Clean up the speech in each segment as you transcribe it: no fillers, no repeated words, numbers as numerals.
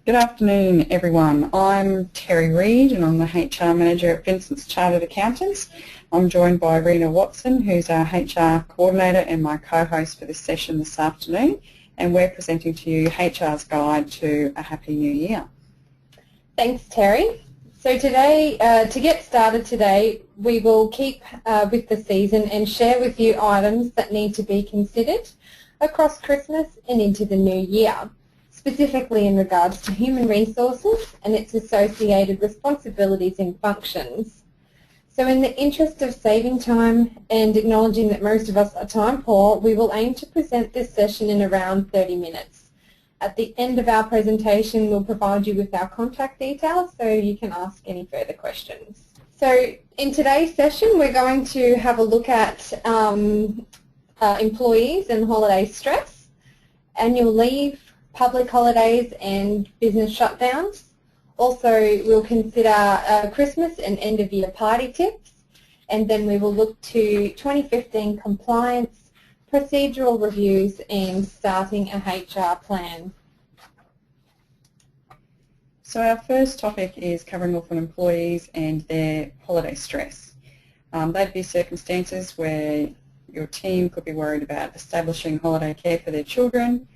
Good afternoon, everyone. I'm Terri Reid and I'm the HR Manager at Vincents Chartered Accountants. I'm joined by Rena Watson, who's our HR Coordinator and my co-host for this session this afternoon, and we're presenting to you HR's Guide to a Happy New Year. Thanks, Terri. So today, to get started today, we will keep with the season and share with you items that need to be considered across Christmas and into the new year, specifically in regards to human resources and its associated responsibilities and functions. So in the interest of saving time and acknowledging that most of us are time poor, we will aim to present this session in around 30 minutes. At the end of our presentation, we'll provide you with our contact details so you can ask any further questions. So in today's session, we're going to have a look at employees and holiday stress, annual leave, public holidays and business shutdowns. Also, we'll consider Christmas and end-of-year party tips, and then we will look to 2015 compliance, procedural reviews and starting a HR plan. So our first topic is covering off on employees and their holiday stress. They'd be circumstances where your team could be worried about establishing holiday care for their children,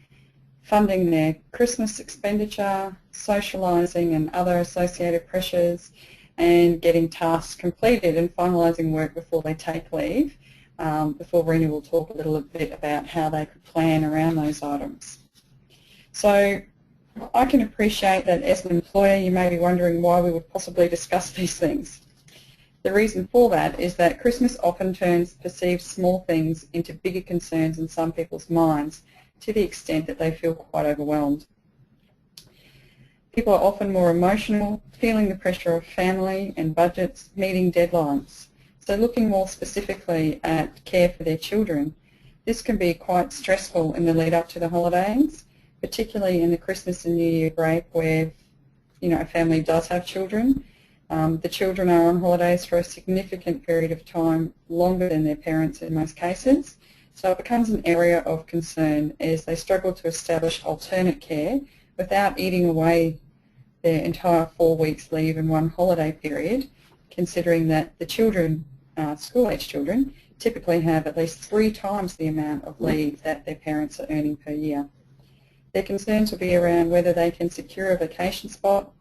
funding their Christmas expenditure, socialising and other associated pressures, and getting tasks completed and finalising work before they take leave. Before Rena will talk a little bit about how they could plan around those items. So I can appreciate that as an employer you may be wondering why we would possibly discuss these things. The reason for that is that Christmas often turns perceived small things into bigger concerns in some people's minds to the extent that they feel quite overwhelmed. People are often more emotional, feeling the pressure of family and budgets, meeting deadlines. So looking more specifically at care for their children, this can be quite stressful in the lead up to the holidays, particularly in the Christmas and New Year break where a family does have children. The children are on holidays for a significant period of time, longer than their parents in most cases. So it becomes an area of concern as they struggle to establish alternate care without eating away their entire 4 weeks leave in one holiday period, considering that the children, school-age children, typically have at least 3 times the amount of leave that their parents are earning per year. Their concerns will be around whether they can secure a vacation spot,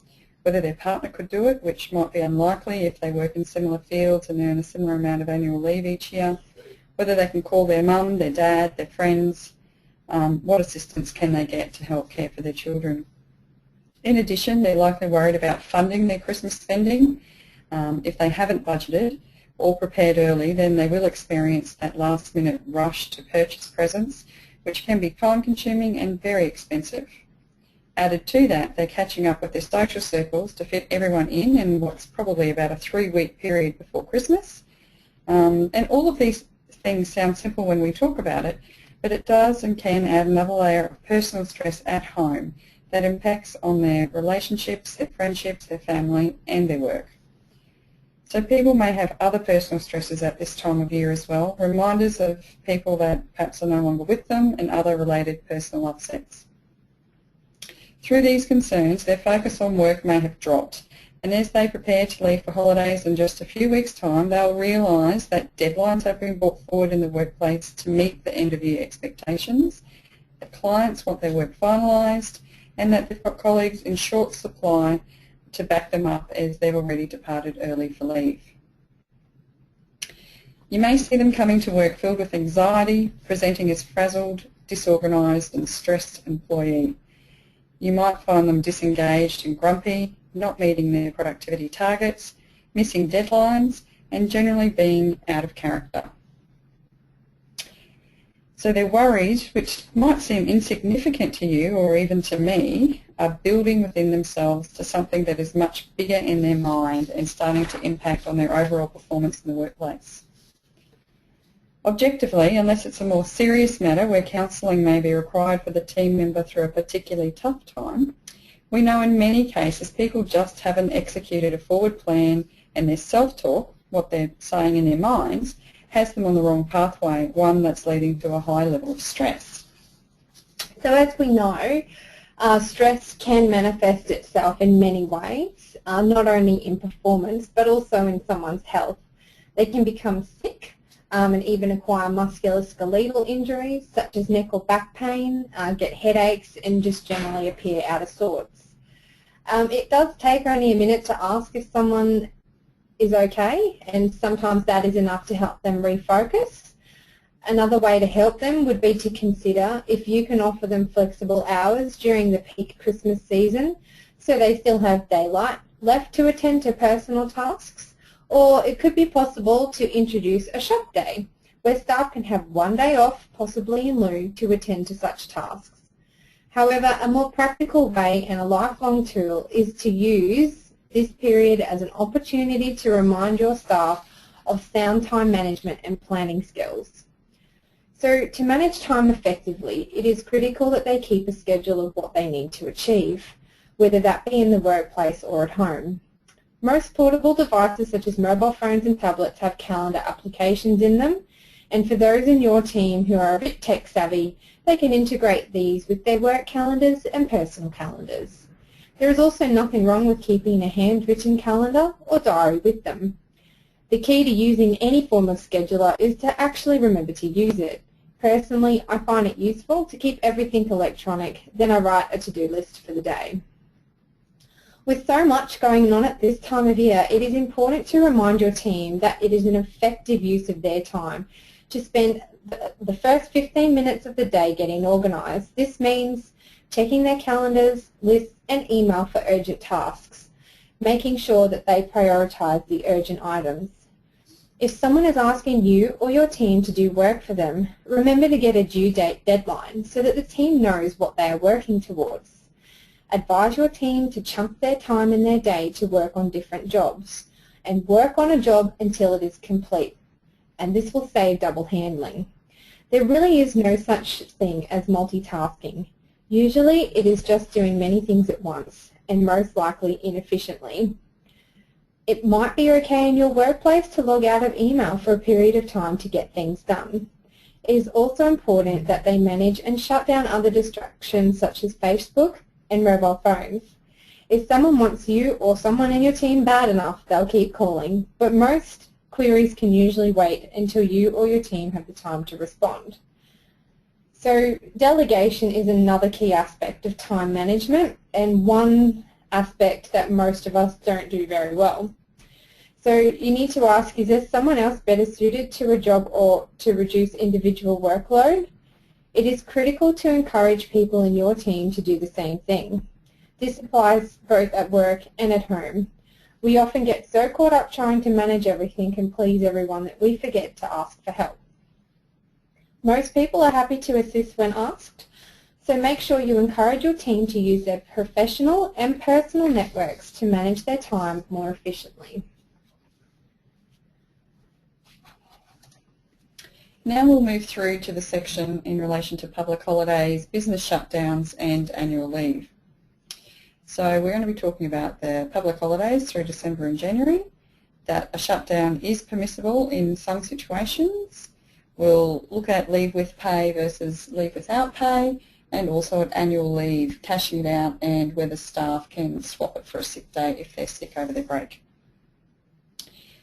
whether their partner could do it, which might be unlikely if they work in similar fields and earn a similar amount of annual leave each year, whether they can call their mum, their dad, their friends, what assistance can they get to help care for their children. In addition, they're likely worried about funding their Christmas spending. If they haven't budgeted or prepared early, then they will experience that last-minute rush to purchase presents, which can be time-consuming and very expensive. Added to that, they're catching up with their social circles to fit everyone in what's probably about a 3-week period before Christmas. And all of these things sound simple when we talk about it, but it does and can add another layer of personal stress at home that impacts on their relationships, their friendships, their family and their work. So people may have other personal stresses at this time of year as well, reminders of people that perhaps are no longer with them and other related personal upsets. Through these concerns, their focus on work may have dropped, and as they prepare to leave for holidays in just a few weeks' time, they'll realise that deadlines have been brought forward in the workplace to meet the end-of-year expectations, that clients want their work finalised, and that they've got colleagues in short supply to back them up as they've already departed early for leave. You may see them coming to work filled with anxiety, presenting as frazzled, disorganised and stressed employee. You might find them disengaged and grumpy, not meeting their productivity targets, missing deadlines and generally being out of character. So their worries, which might seem insignificant to you or even to me, are building within themselves to something that is much bigger in their mind and starting to impact on their overall performance in the workplace. Objectively, unless it's a more serious matter where counselling may be required for the team member through a particularly tough time, we know in many cases people just haven't executed a forward plan and their self-talk, what they're saying in their minds, has them on the wrong pathway, one that's leading to a high level of stress. So as we know, Stress can manifest itself in many ways, not only in performance but also in someone's health. They can become sick and even acquire musculoskeletal injuries such as neck or back pain, get headaches and just generally appear out of sorts. It does take only a minute to ask if someone is okay, and sometimes that is enough to help them refocus. Another way to help them would be to consider if you can offer them flexible hours during the peak Christmas season so they still have daylight left to attend to personal tasks, or it could be possible to introduce a shop day where staff can have one day off, possibly in lieu, to attend to such tasks. However, a more practical way and a lifelong tool is to use this period as an opportunity to remind your staff of sound time management and planning skills. So to manage time effectively, it is critical that they keep a schedule of what they need to achieve, whether that be in the workplace or at home. Most portable devices such as mobile phones and tablets have calendar applications in them, and for those in your team who are a bit tech savvy, they can integrate these with their work calendars and personal calendars. There is also nothing wrong with keeping a handwritten calendar or diary with them. The key to using any form of scheduler is to actually remember to use it. Personally, I find it useful to keep everything electronic, then I write a to-do list for the day. With so much going on at this time of year, it is important to remind your team that it is an effective use of their time to spend the first 15 minutes of the day getting organised. This means checking their calendars, lists and email for urgent tasks, making sure that they prioritise the urgent items. If someone is asking you or your team to do work for them, remember to get a due date deadline so that the team knows what they are working towards. Advise your team to chunk their time in their day to work on different jobs and work on a job until it is complete, and this will save double handling. There really is no such thing as multitasking. Usually it is just doing many things at once and most likely inefficiently. It might be okay in your workplace to log out of email for a period of time to get things done. It is also important that they manage and shut down other distractions such as Facebook and mobile phones. If someone wants you or someone in your team bad enough, they'll keep calling, but most queries can usually wait until you or your team have the time to respond. So delegation is another key aspect of time management, and one aspect that most of us don't do very well. So you need to ask, is there someone else better suited to a job or to reduce individual workload? It is critical to encourage people in your team to do the same thing. This applies both at work and at home. We often get so caught up trying to manage everything and please everyone that we forget to ask for help. Most people are happy to assist when asked, so make sure you encourage your team to use their professional and personal networks to manage their time more efficiently. Now we'll move through to the section in relation to public holidays, business shutdowns and annual leave. So we're going to be talking about the public holidays through December and January, that a shutdown is permissible in some situations. We'll look at leave with pay versus leave without pay, and also at annual leave, cash it out, and whether staff can swap it for a sick day if they're sick over their break.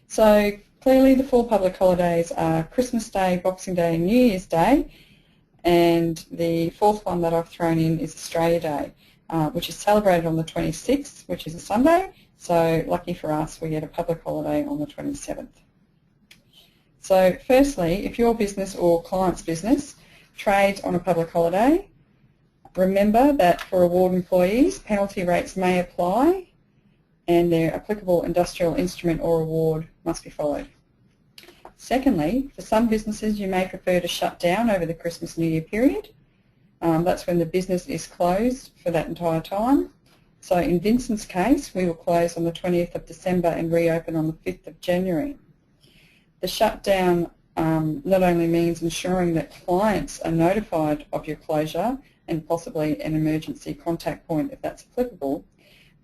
So clearly the 4 public holidays are Christmas Day, Boxing Day and New Year's Day, and the 4th one that I've thrown in is Australia Day, which is celebrated on the 26th, which is a Sunday, so lucky for us we get a public holiday on the 27th. So firstly, if your business or client's business trades on a public holiday, remember that for award employees, penalty rates may apply and their applicable industrial instrument or award must be followed. Secondly, for some businesses you may prefer to shut down over the Christmas New Year period. That's when the business is closed for that entire time. So in Vincent's case, we will close on the 20th of December and reopen on the 5th of January. The shutdown not only means ensuring that clients are notified of your closure and possibly an emergency contact point if that's applicable,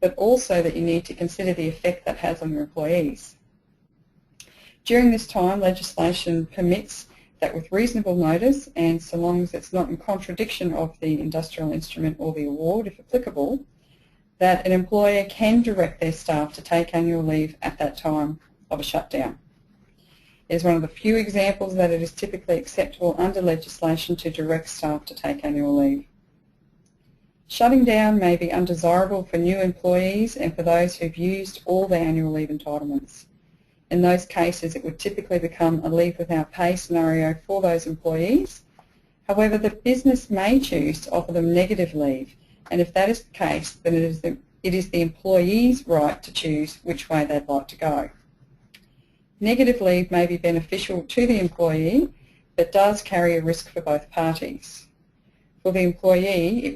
but also that you need to consider the effect that has on your employees. During this time, legislation permits that with reasonable notice, and so long as it's not in contradiction of the industrial instrument or the award, if applicable, that an employer can direct their staff to take annual leave at that time of a shutdown. It is one of the few examples that it is typically acceptable under legislation to direct staff to take annual leave. Shutting down may be undesirable for new employees and for those who've used all their annual leave entitlements. In those cases, it would typically become a leave without pay scenario for those employees. However, the business may choose to offer them negative leave, and if that is the case, then it is the employee's right to choose which way they'd like to go. Negative leave may be beneficial to the employee, but does carry a risk for both parties. For the employee,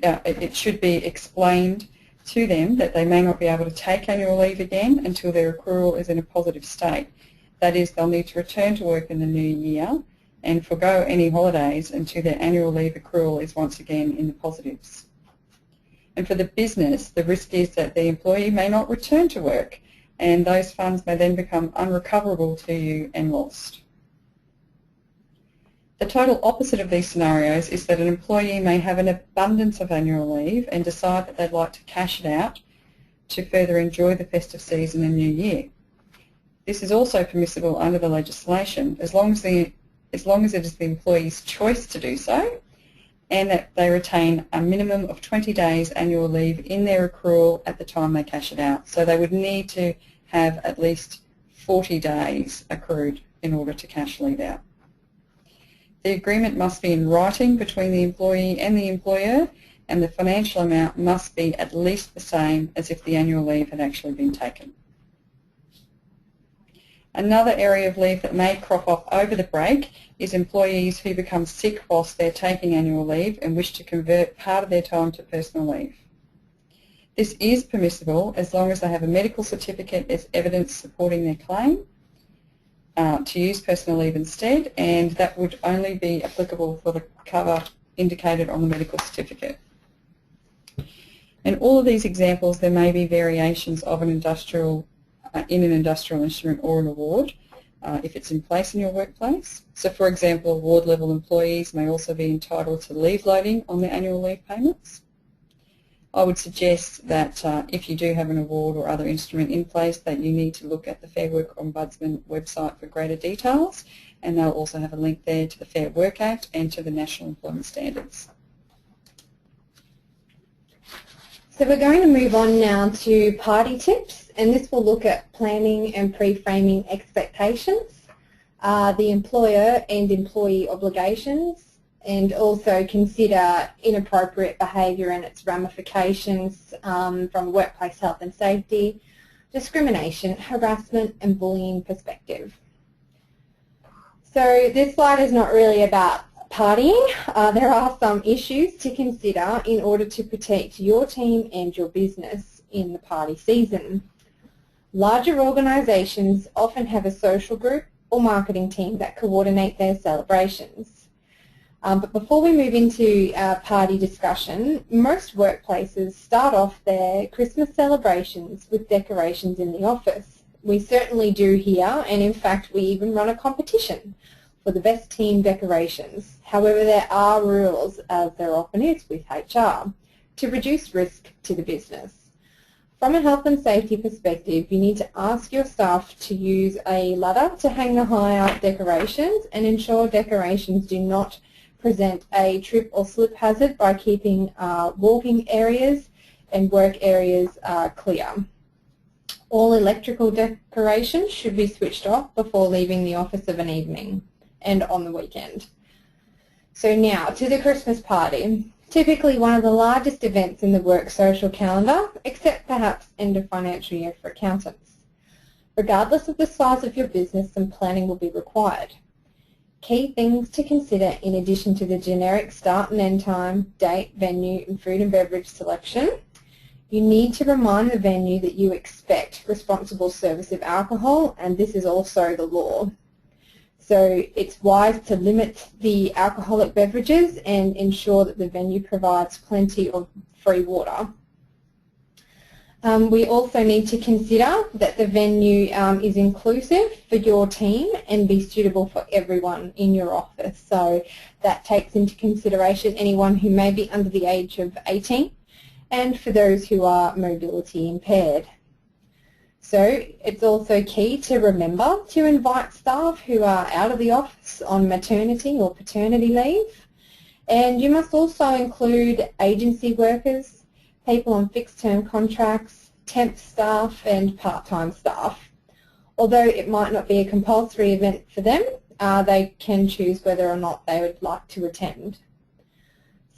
it should be explained to them that they may not be able to take annual leave again until their accrual is in a positive state. That is, they'll need to return to work in the new year and forgo any holidays until their annual leave accrual is once again in the positives. And for the business, the risk is that the employee may not return to work, and those funds may then become unrecoverable to you and lost. The total opposite of these scenarios is that an employee may have an abundance of annual leave and decide that they'd like to cash it out to further enjoy the festive season and New Year. This is also permissible under the legislation as long as it is the employee's choice to do so, and that they retain a minimum of 20 days annual leave in their accrual at the time they cash it out. So they would need to have at least 40 days accrued in order to cash leave out. The agreement must be in writing between the employee and the employer, and the financial amount must be at least the same as if the annual leave had actually been taken. Another area of leave that may crop up over the break is employees who become sick whilst they're taking annual leave and wish to convert part of their time to personal leave. This is permissible as long as they have a medical certificate as evidence supporting their claim to use personal leave instead, and that would only be applicable for the cover indicated on the medical certificate. In all of these examples, there may be variations of an industrial instrument or an award if it's in place in your workplace. So, for example, award-level employees may also be entitled to leave loading on their annual leave payments. I would suggest that if you do have an award or other instrument in place, that you need to look at the Fair Work Ombudsman website for greater details, and they'll also have a link there to the Fair Work Act and to the National Employment Standards. So we're going to move on now to party tips, and this will look at planning and pre-framing expectations, the employer and employee obligations, and also consider inappropriate behaviour and its ramifications from a workplace health and safety, discrimination, harassment and bullying perspective. So this slide is not really about partying. There are some issues to consider in order to protect your team and your business in the party season. Larger organisations often have a social group or marketing team that coordinate their celebrations. But before we move into our party discussion, most workplaces start off their Christmas celebrations with decorations in the office. We certainly do here, and in fact we even run a competition for the best team decorations. However, there are rules, as there often is with HR, to reduce risk to the business. From a health and safety perspective, you need to ask your staff to use a ladder to hang the higher decorations and ensure decorations do not present a trip or slip hazard by keeping walking areas and work areas clear. All electrical decorations should be switched off before leaving the office of an evening and on the weekend. So now to the Christmas party. Typically one of the largest events in the work social calendar, except perhaps end of financial year for accountants. Regardless of the size of your business, some planning will be required. Key things to consider in addition to the generic start and end time, date, venue and food and beverage selection. You need to remind the venue that you expect responsible service of alcohol, and this is also the law. So it's wise to limit the alcoholic beverages and ensure that the venue provides plenty of free water. We also need to consider that the venue is inclusive for your team and be suitable for everyone in your office. So that takes into consideration anyone who may be under the age of 18 and for those who are mobility impaired. So it's also key to remember to invite staff who are out of the office on maternity or paternity leave. And you must also include agency workers, people on fixed-term contracts, temp staff and part-time staff. Although it might not be a compulsory event for them, they can choose whether or not they would like to attend.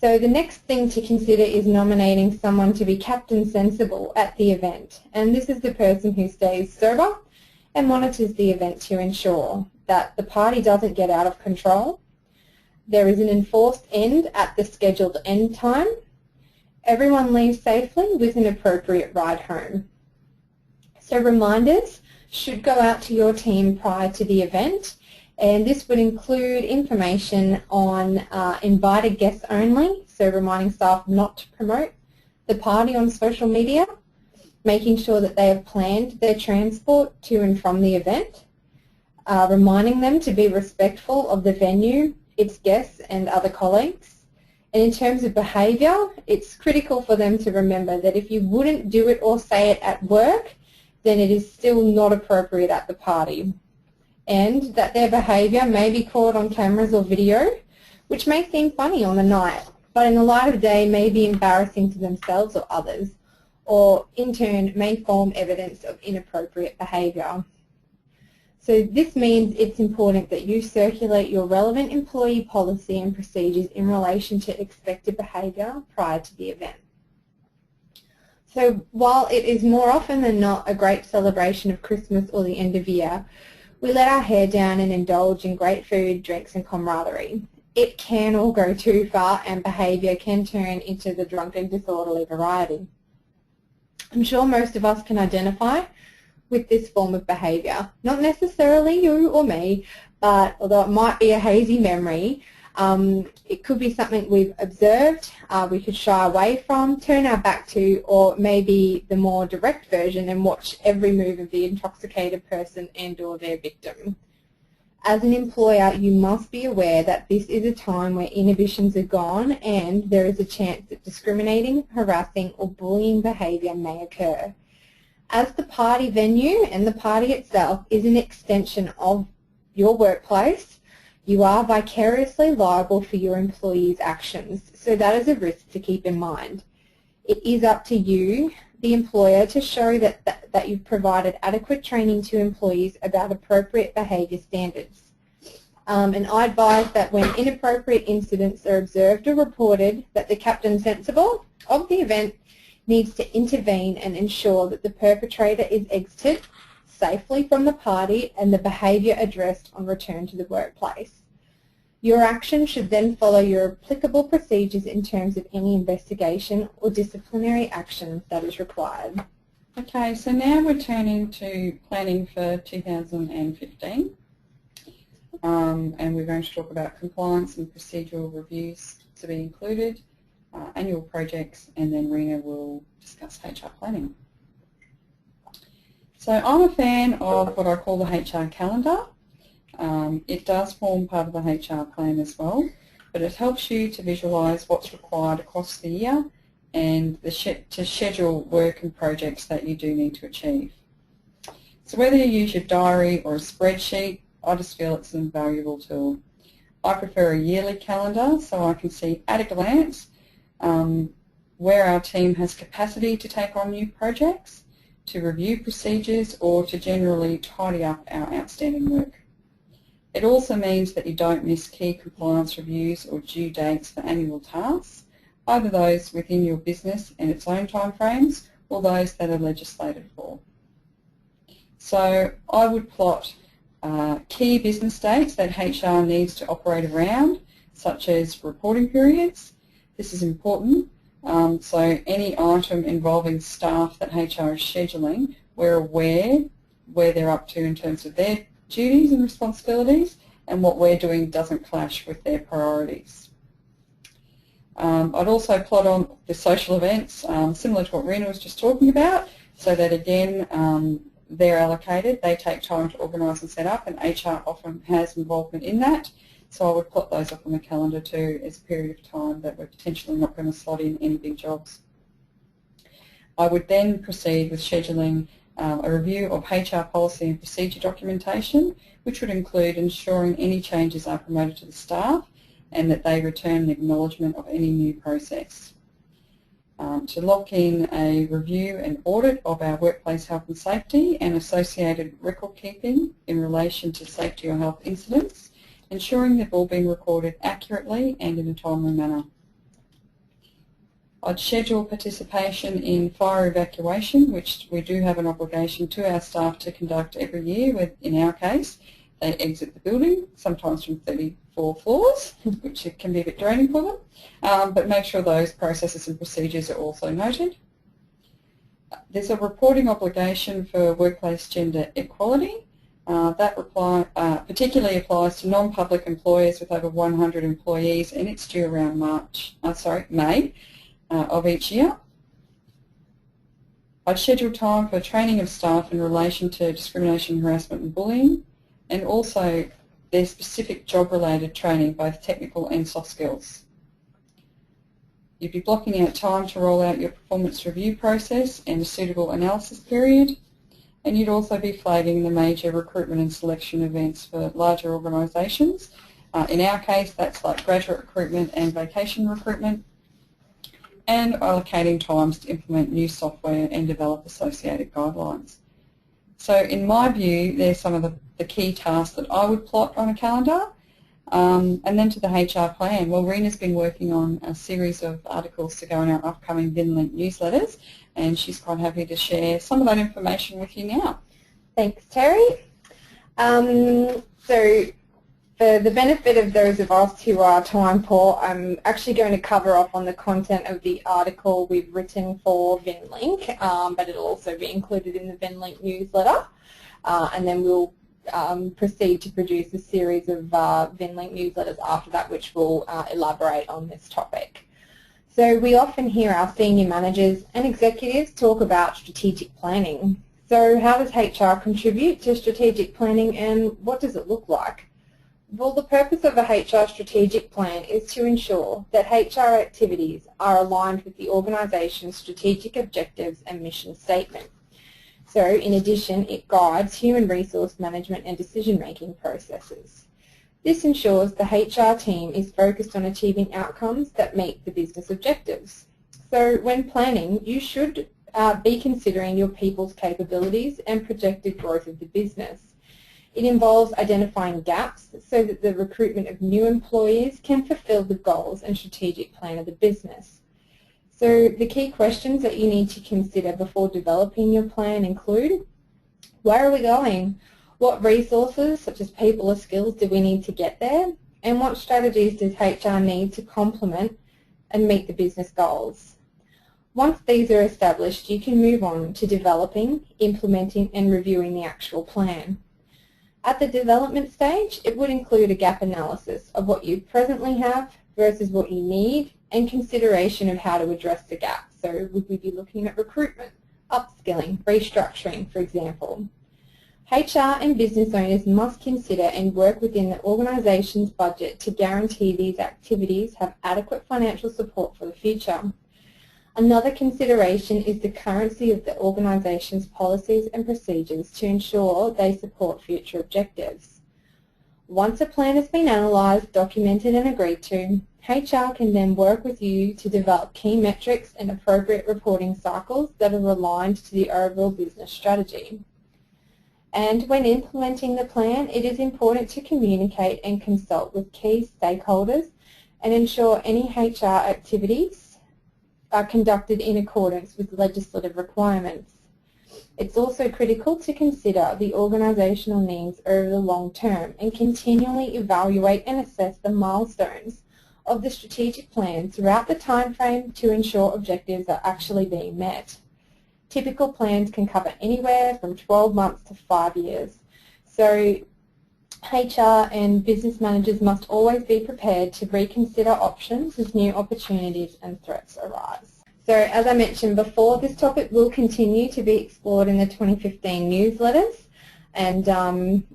So the next thing to consider is nominating someone to be captain sensible at the event. And this is the person who stays sober and monitors the event to ensure that the party doesn't get out of control. There is an enforced end at the scheduled end time. Everyone leaves safely with an appropriate ride home. So reminders should go out to your team prior to the event, and this would include information on invited guests only, so reminding staff not to promote the party on social media, making sure that they have planned their transport to and from the event, reminding them to be respectful of the venue, its guests and other colleagues. And in terms of behaviour, it's critical for them to remember that if you wouldn't do it or say it at work, then it is still not appropriate at the party. And that their behaviour may be caught on cameras or video, which may seem funny on the night, but in the light of day may be embarrassing to themselves or others, or in turn may form evidence of inappropriate behaviour. So this means it's important that you circulate your relevant employee policy and procedures in relation to expected behaviour prior to the event. So while it is more often than not a great celebration of Christmas or the end of year, we let our hair down and indulge in great food, drinks and camaraderie. It can all go too far and behaviour can turn into the drunken disorderly variety. I'm sure most of us can identify with this form of behaviour. Not necessarily you or me, but although it might be a hazy memory, it could be something we've observed, we could shy away from, turn our back to, or maybe the more direct version and watch every move of the intoxicated person and or their victim. As an employer, you must be aware that this is a time where inhibitions are gone and there is a chance that discriminating, harassing or bullying behaviour may occur. As the party venue and the party itself is an extension of your workplace, you are vicariously liable for your employees' actions, so that is a risk to keep in mind. It is up to you, the employer, to show that you've provided adequate training to employees about appropriate behaviour standards. And I advise that when inappropriate incidents are observed or reported, that the captain sensible of the event needs to intervene and ensure that the perpetrator is exited safely from the party and the behaviour addressed on return to the workplace. Your action should then follow your applicable procedures in terms of any investigation or disciplinary action that is required. Okay, so now we're turning to planning for 2015, and we're going to talk about compliance and procedural reviews to be included, annual projects, and then Rena will discuss HR planning. So I'm a fan of what I call the HR calendar. It does form part of the HR plan as well, but it helps you to visualise what's required across the year and to schedule work and projects that you do need to achieve. So whether you use your diary or a spreadsheet, I just feel it's an invaluable tool. I prefer a yearly calendar so I can see at a glance where our team has capacity to take on new projects, to review procedures, or to generally tidy up our outstanding work. It also means that you don't miss key compliance reviews or due dates for annual tasks, either those within your business and its own timeframes or those that are legislated for. So I would plot key business dates that HR needs to operate around, such as reporting periods. This is important. So any item involving staff that HR is scheduling, we're aware where they're up to in terms of their duties and responsibilities, and what we're doing doesn't clash with their priorities. I'd also plot on the social events, similar to what Rena was just talking about, so that again they're allocated, they take time to organise and set up, and HR often has involvement in that. So I would plot those up on the calendar too as a period of time that we're potentially not going to slot in any big jobs. I would then proceed with scheduling a review of HR policy and procedure documentation, which would include ensuring any changes are promoted to the staff and that they return an acknowledgement of any new process. To lock in a review and audit of our workplace health and safety and associated record keeping in relation to safety or health incidents, ensuring they've all been recorded accurately and in a timely manner. I'd schedule participation in fire evacuation, which we do have an obligation to our staff to conduct every year. In our case, they exit the building, sometimes from 34 floors, which can be a bit draining for them, but make sure those processes and procedures are also noted. There's a reporting obligation for workplace gender equality. That particularly applies to non-public employers with over 100 employees, and it's due around May of each year. I'd schedule time for training of staff in relation to discrimination, harassment and bullying, and also their specific job-related training, both technical and soft skills. You'd be blocking out time to roll out your performance review process and a suitable analysis period, and you'd also be flagging the major recruitment and selection events for larger organisations. In our case, that's like graduate recruitment and vacation recruitment, and allocating times to implement new software and develop associated guidelines. So in my view, there's some of the key tasks that I would plot on a calendar. And then to the HR plan. Well, Rena's been working on a series of articles to go in our upcoming VinLink newsletters, and she's quite happy to share some of that information with you now. Thanks, Terri. So for the benefit of those of us who are time poor, I'm actually going to cover off on the content of the article we've written for VinLink, but it'll also be included in the VinLink newsletter, and then we'll proceed to produce a series of VinLink newsletters after that, which will elaborate on this topic. So we often hear our senior managers and executives talk about strategic planning. So how does HR contribute to strategic planning, and what does it look like? Well, the purpose of a HR strategic plan is to ensure that HR activities are aligned with the organisation's strategic objectives and mission statement. So, in addition, it guides human resource management and decision-making processes. This ensures the HR team is focused on achieving outcomes that meet the business objectives. So, when planning, you should be considering your people's capabilities and projected growth of the business. It involves identifying gaps so that the recruitment of new employees can fulfill the goals and strategic plan of the business. So the key questions that you need to consider before developing your plan include: where are we going? What resources, such as people or skills, do we need to get there? And what strategies does HR need to complement and meet the business goals? Once these are established, you can move on to developing, implementing and reviewing the actual plan. At the development stage, it would include a gap analysis of what you presently have versus what you need, and consideration of how to address the gap. So would we be looking at recruitment, upskilling, restructuring, for example? HR and business owners must consider and work within the organisation's budget to guarantee these activities have adequate financial support for the future. Another consideration is the currency of the organisation's policies and procedures to ensure they support future objectives. Once a plan has been analysed, documented and agreed to, HR can then work with you to develop key metrics and appropriate reporting cycles that are aligned to the overall business strategy. And when implementing the plan, it is important to communicate and consult with key stakeholders and ensure any HR activities are conducted in accordance with legislative requirements. It's also critical to consider the organisational needs over the long term and continually evaluate and assess the milestones of the strategic plan throughout the time frame to ensure objectives are actually being met. Typical plans can cover anywhere from 12 months to 5 years. So HR and business managers must always be prepared to reconsider options as new opportunities and threats arise. So as I mentioned before, this topic will continue to be explored in the 2015 newsletters, and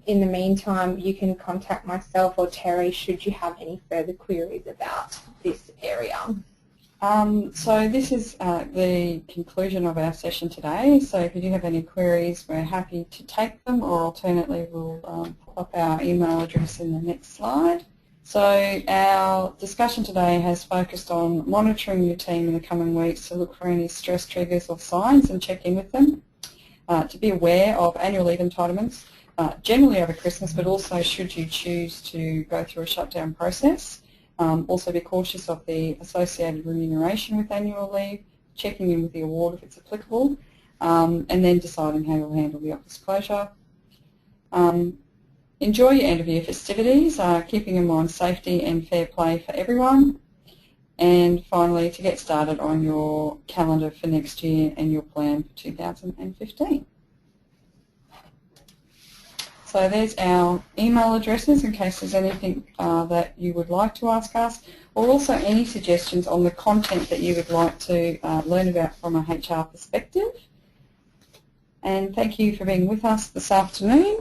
in the meantime you can contact myself or Terri should you have any further queries about this area. So this is the conclusion of our session today. So if you do have any queries, we're happy to take them, or alternately we'll pop up our email address in the next slide. So our discussion today has focused on monitoring your team in the coming weeks to look for any stress triggers or signs and check in with them, to be aware of annual leave entitlements, generally over Christmas, but also should you choose to go through a shutdown process. Also be cautious of the associated remuneration with annual leave, checking in with the award if it's applicable, and then deciding how you'll handle the office closure. Enjoy your end of year festivities, keeping in mind safety and fair play for everyone. And finally, to get started on your calendar for next year and your plan for 2015. So there's our email addresses in case there's anything that you would like to ask us, or also any suggestions on the content that you would like to learn about from a HR perspective. And thank you for being with us this afternoon.